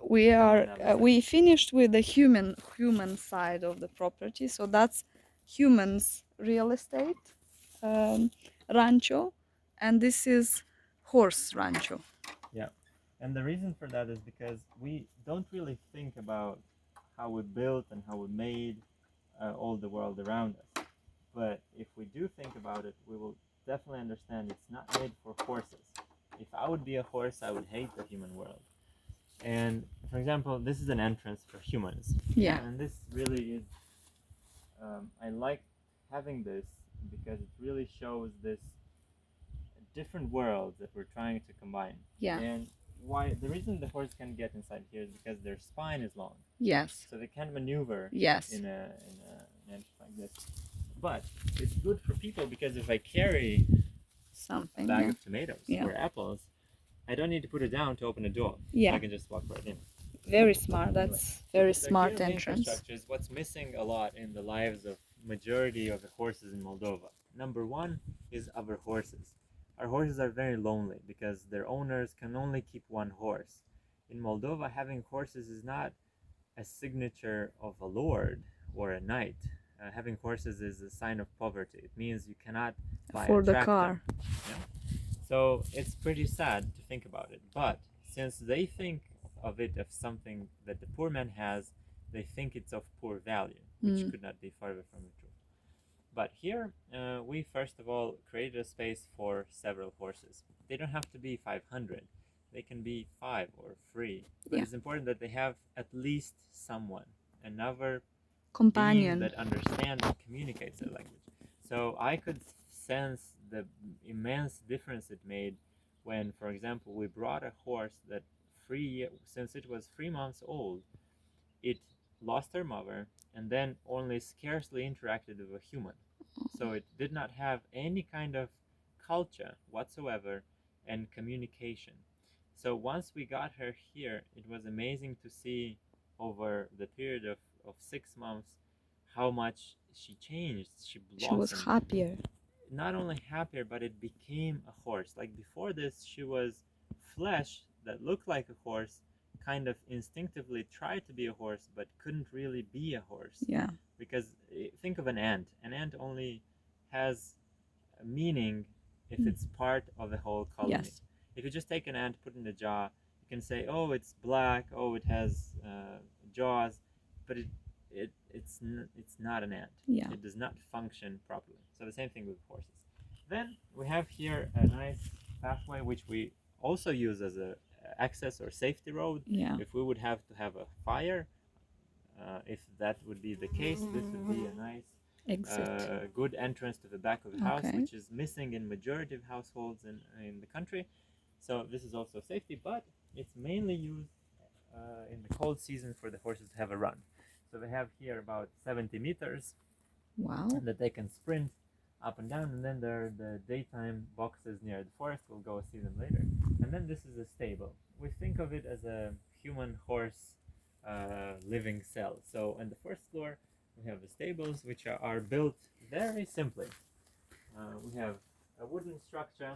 we finished with the human side of the property, so that's humans real estate rancho, and this is horse rancho. Yeah, and the reason for that is because we don't really think about how we built and how we made all the world around us. But if we do think about it, we will definitely understand it's not made for horses. If I would be a horse, I would hate the human world. And for example, this is an entrance for humans. Yeah. And this really is, I like having this because it really shows this different worlds that we're trying to combine. Yeah. And why the reason the horse can get inside here is because their spine is long. Yes. So they can maneuver Yes. in an inch like this. But it's good for people because if I carry Something, a bag yeah. of tomatoes Yeah. or apples, I don't need to put it down to open a door. Yeah. I can just walk right in. Very smart. That's very So smart here the entrance. infrastructure is what's missing a lot in the lives of majority of the horses in Moldova. Number one is our horses. Our horses are very lonely because their owners can only keep one horse. In Moldova, having horses is not a signature of a lord or a knight. Having horses is a sign of poverty. It means you cannot buy For a the tractor. car. Yeah? So it's pretty sad to think about it. But since they think of it as something that the poor man has, they think it's of poor value, which could not be farther from the truth. But here, we first of all created a space for several horses. They don't have to be 500. They can be 5 or 3. But Yeah. it's important that they have at least someone, another Companion. being that understands and communicates their language. So I could sense the immense difference it made when, for example, we brought a horse that since it was 3 months old, it lost her mother and then only scarcely interacted with a human. So it did not have any kind of culture whatsoever and communication. So once we got her here, it was amazing to see over the period of 6 months how much she changed. She blossomed. She was happier. Not only happier, but it became a horse. Like before this, she was flesh that looked like a horse, kind of instinctively tried to be a horse, but couldn't really be a horse. Yeah. Because think of an ant. An ant only has a meaning if it's part of the whole colony. Yes. If you just take an ant, put it in a jar, you can say, oh, it's black, oh, it has jaws, but it's not an ant. Yeah. It does not function properly. So the same thing with horses. Then we have here a nice pathway which we also use as a access or safety road. Yeah. If we would have to have a fire, if that would be the case, this would be a nice Exit. good entrance to the back of the house, Okay. which is missing in majority of households in the country. So this is also safety, but it's mainly used in the cold season for the horses to have a run. So they have here about 70 meters Wow. that they can sprint up and down, and then there are the daytime boxes near the forest. We'll go see them later. And then this is a stable. We think of it as a human horse living cell. So on the first floor, we have the stables, which are built very simply. We have a wooden structure,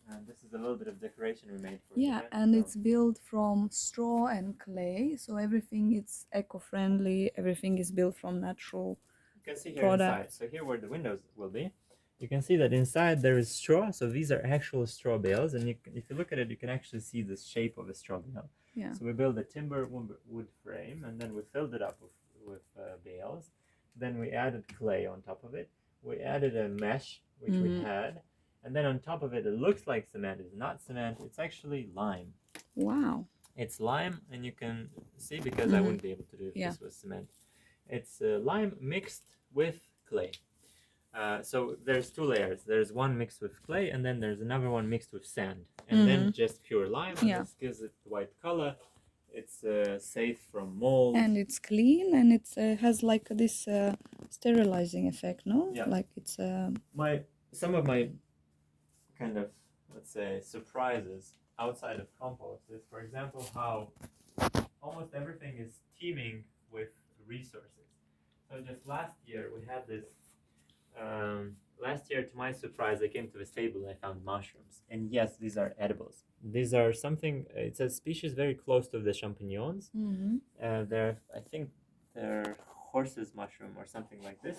and this is a little bit of decoration we made for Yeah, the and so it's built from straw and clay, so everything is eco-friendly. Everything is built from natural. you can see here product. inside. So here where the windows will be, you can see that inside there is straw. So these are actual straw bales, and if you look at it, you can actually see the shape of a straw bale. Yeah. So we built a timber wood frame, and then we filled it up with bales. Then we added clay on top of it. We added a mesh, which we had. And then on top of it, it looks like cement. It's not cement. It's actually lime. Wow. It's lime, and you can see, because I wouldn't be able to do if this was cement. It's lime mixed with clay. So there's 2 layers. There's one mixed with clay, and then there's another one mixed with sand. And then just pure lime. And this gives it white color. It's safe from mold. And it's clean, and it has like this sterilizing effect, no? Yeah. Like it's some of my kind of, let's say, surprises outside of compost is, for example, how almost everything is teeming with resources. So just last year we had this last year, to my surprise, I came to the stable and I found mushrooms. And yes, these are edibles. These are something. It's a species very close to the champignons. Mm-hmm. I think they're horse's mushroom or something like this.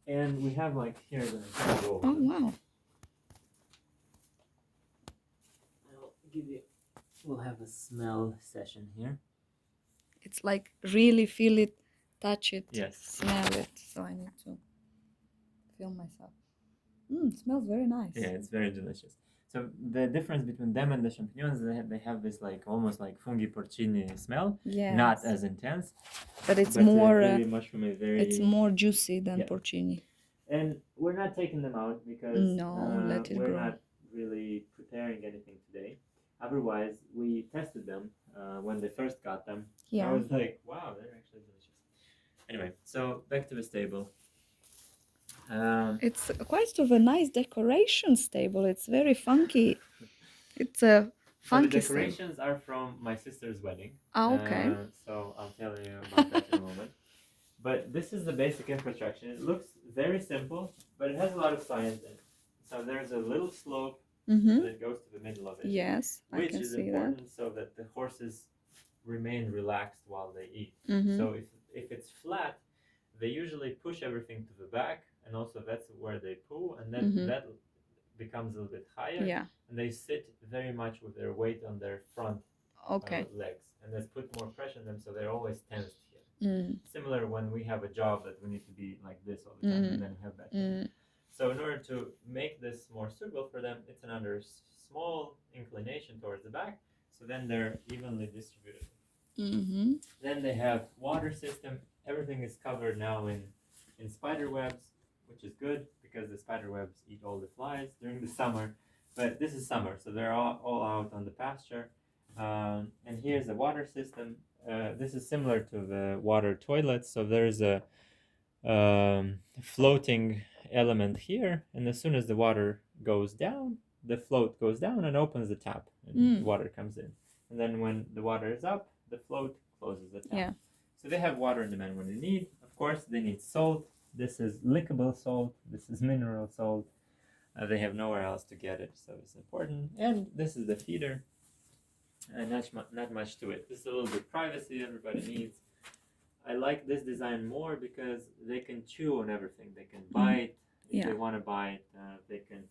And we have like here the Oh wow. I'll give you. We'll have a smell session here. It's like really feel it, touch it, Yes. smell it. So I need to feel myself. Smells very nice. Yeah, it's very delicious. So the difference between them and the champignons, they have this like almost like fungi porcini smell, Yes. not as intense, But it's but more. really mushroom is very. It's more juicy than Yeah. porcini. And we're not taking them out because No, let it we're grow. not really preparing anything today. Otherwise, we tested them when they first got them. Yeah. I was like, wow, they're actually delicious. Anyway, so back to the stable. It's quite of a nice decoration stable. It's very funky. It's a funky So the stable. decorations are from my sister's wedding. Ah, okay. So I'll tell you about that in a moment. But this is the basic infrastructure. It looks very simple, but it has a lot of science in it. So there's a little slope Mm-hmm. that goes to the middle of it, Yes, I which can is see important so that the horses remain relaxed while they eat. that. Mm-hmm. So if it's flat, they usually push everything to the back, and also that's where they poo, and then Mhm. that becomes a little bit higher, Yeah. and they sit very much with their weight on their front Okay. legs, and that's put more pressure on them, so they're always tensed here. Mm. Similar when we have a job that we need to be like this all the time, and then we have that. Mm. So in order to make this more suitable for them, it's another small inclination towards the back, so then they're evenly distributed. Mm-hmm. Then they have water system. Everything is covered now in spider webs, which is good because the spider webs eat all the flies during the summer. But this is summer, so they're all out on the pasture. And here's the water system. This is similar to the water toilets. So there's a floating element here, and as soon as the water goes down, the float goes down and opens the tap, and water comes in. And then when the water is up, the float closes the tap. Yeah. So they have water in demand when they need. Of course, they need salt. This is lickable salt. This is mineral salt. They have nowhere else to get it, so it's important. And this is the feeder. Not much to it. This is a little bit privacy everybody needs. I like this design more because they can chew on everything. They can bite if they want to bite. They can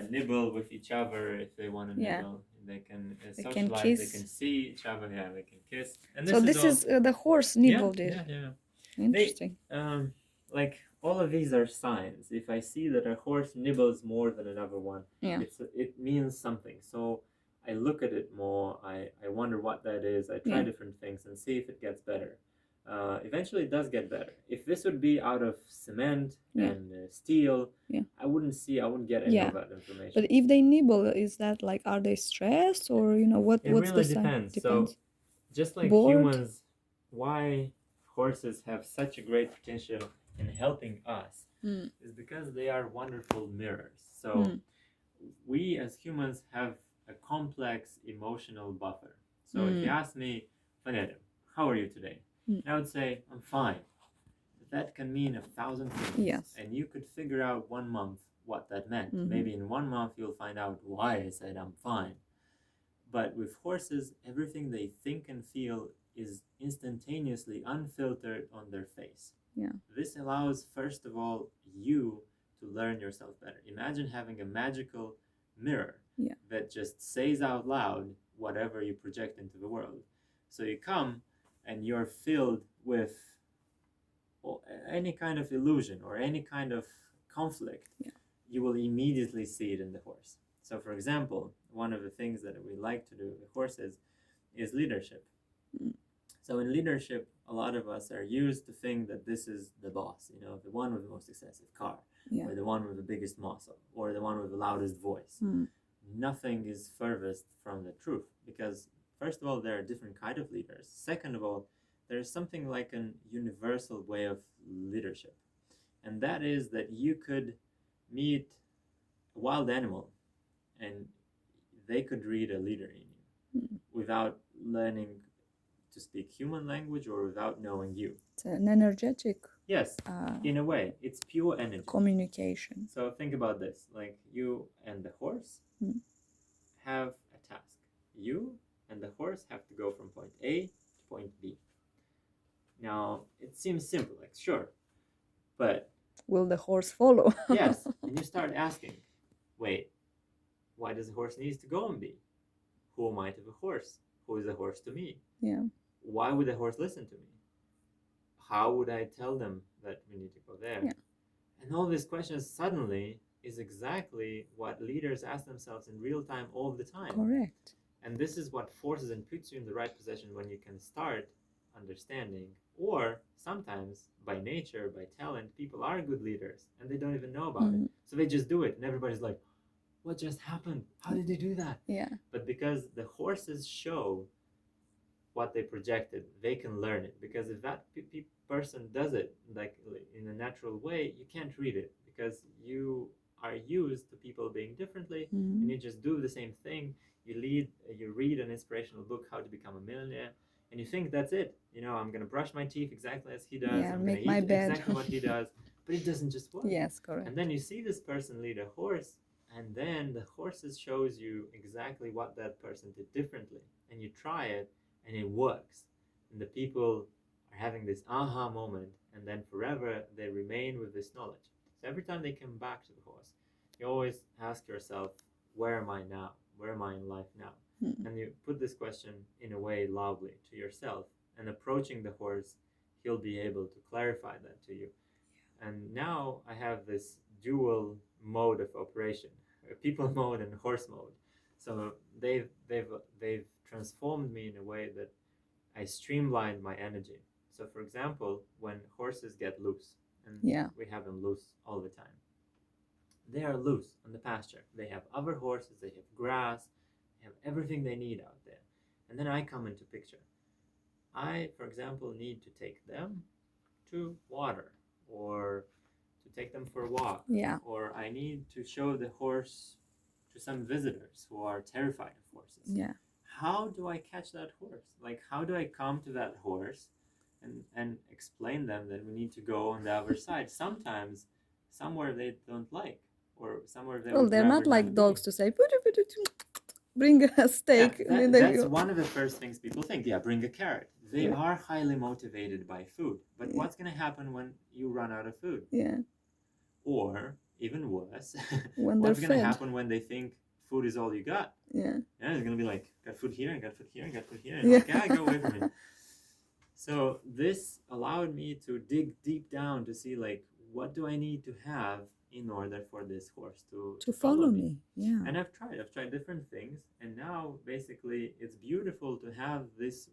nibble with each other if they want to nibble. They can socialize. Kiss. They can see each other. Yeah, they can kiss. And This is the horse nibbled it. Yeah. Interesting. Like all of these are signs. If I see that a horse nibbles more than another one, it means something. So I look at it more. I wonder what that is. I try different things and see if it gets better. Eventually it does get better. If this would be out of cement and steel, I wouldn't get any of that information. But if they nibble, is that like, are they stressed or what's really the sign? Depends. So just like Bored? humans, why horses have such a great potential in helping us is because they are wonderful mirrors. So we as humans have a complex emotional buffer. So if you ask me, Vanetta, how are you today? I would say, I'm fine. That can mean 1,000 things. Yes. And you could figure out 1 month what that meant. Maybe in 1 month you'll find out why I said I'm fine. But with horses, everything they think and feel is instantaneously unfiltered on their face. Yeah. This allows, first of all, you to learn yourself better. Imagine having a magical mirror that just says out loud whatever you project into the world. So you come and you're filled with any kind of illusion or any kind of conflict, you will immediately see it in the horse. So for example, one of the things that we like to do with horses is leadership. So in leadership, a lot of us are used to think that this is the boss, the one with the most expensive car, or the one with the biggest muscle, or the one with the loudest voice. Nothing is furthest from the truth, because first of all, there are different kind of leaders. Second of all, there is something like an universal way of leadership. And that is that you could meet a wild animal and they could read a leader in you without learning to speak human language or without knowing you. It's an energetic Yes, in a way, it's pure energy. Communication. So think about this, like you and the horse have a task. You and the horse have to go from point A to point B. Now, it seems simple, like sure, but will the horse follow? yes, and you start asking, wait, why does the horse need to go on B? Who am I to the horse? Who is the horse to me? Yeah. Why would the horse listen to me? How would I tell them that we need to go there? Yeah. And all these questions suddenly is exactly what leaders ask themselves in real time all the time. Correct. And this is what forces and puts you in the right position when you can start understanding, or sometimes by nature, by talent, people are good leaders and they don't even know about it. So they just do it and everybody's like, what just happened? How did they do that? Yeah. But because the horses show what they projected, they can learn it. Because if that person does it like in a natural way, you can't read it because you are used to people being differently, and you just do the same thing. You read an inspirational book, How to Become a Millionaire, and you think that's it. I'm gonna brush my teeth exactly as he does. Yeah, I'm make gonna my eat bed. exactly what he does. But it doesn't just work. Yes, correct. And then you see this person lead a horse, and then the horses shows you exactly what that person did differently, and you try it, and it works. And the people are having this aha moment, and then forever they remain with this knowledge. So every time they come back to the horse, you always ask yourself, where am I now? Where am I in life now? And you put this question in a way loudly to yourself, and approaching the horse, he'll be able to clarify that to you. And now I have this dual mode of operation, people mode and horse mode. So they've transformed me in a way that I streamlined my energy. So for example, when horses get loose, and we have them loose all the time, they are loose on the pasture. They have other horses, they have grass, they have everything they need out there. And then I come into picture. I, for example, need to take them to water, or to take them for a walk, or I need to show the horse to some visitors who are terrified of horses. Yeah. How do I catch that horse? Like, how do I come to that horse and explain them that we need to go on the other side? Sometimes somewhere they don't like, or somewhere they they're not like dogs to say, bring a steak. Yeah, that's one of the first things people think. Yeah, bring a carrot. They are highly motivated by food. But what's going to happen when you run out of food? Yeah. Or, even worse, when what's going to happen when they think food is all you got? Yeah. Yeah, it's going to be like, got food here, and got food here, and got food here. And like, go away from me. So this allowed me to dig deep down to see, like, what do I need to have in order for this horse to follow me? Yeah. And I've tried different things, and now basically it's beautiful to have this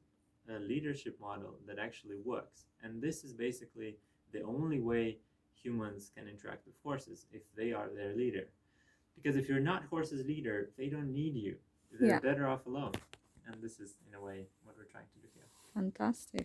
leadership model that actually works. And this is basically the only way humans can interact with horses, if they are their leader. Because if you're not horse's leader, they don't need you. They're better off alone. And this is, in a way, what we're trying to do here. Fantastic.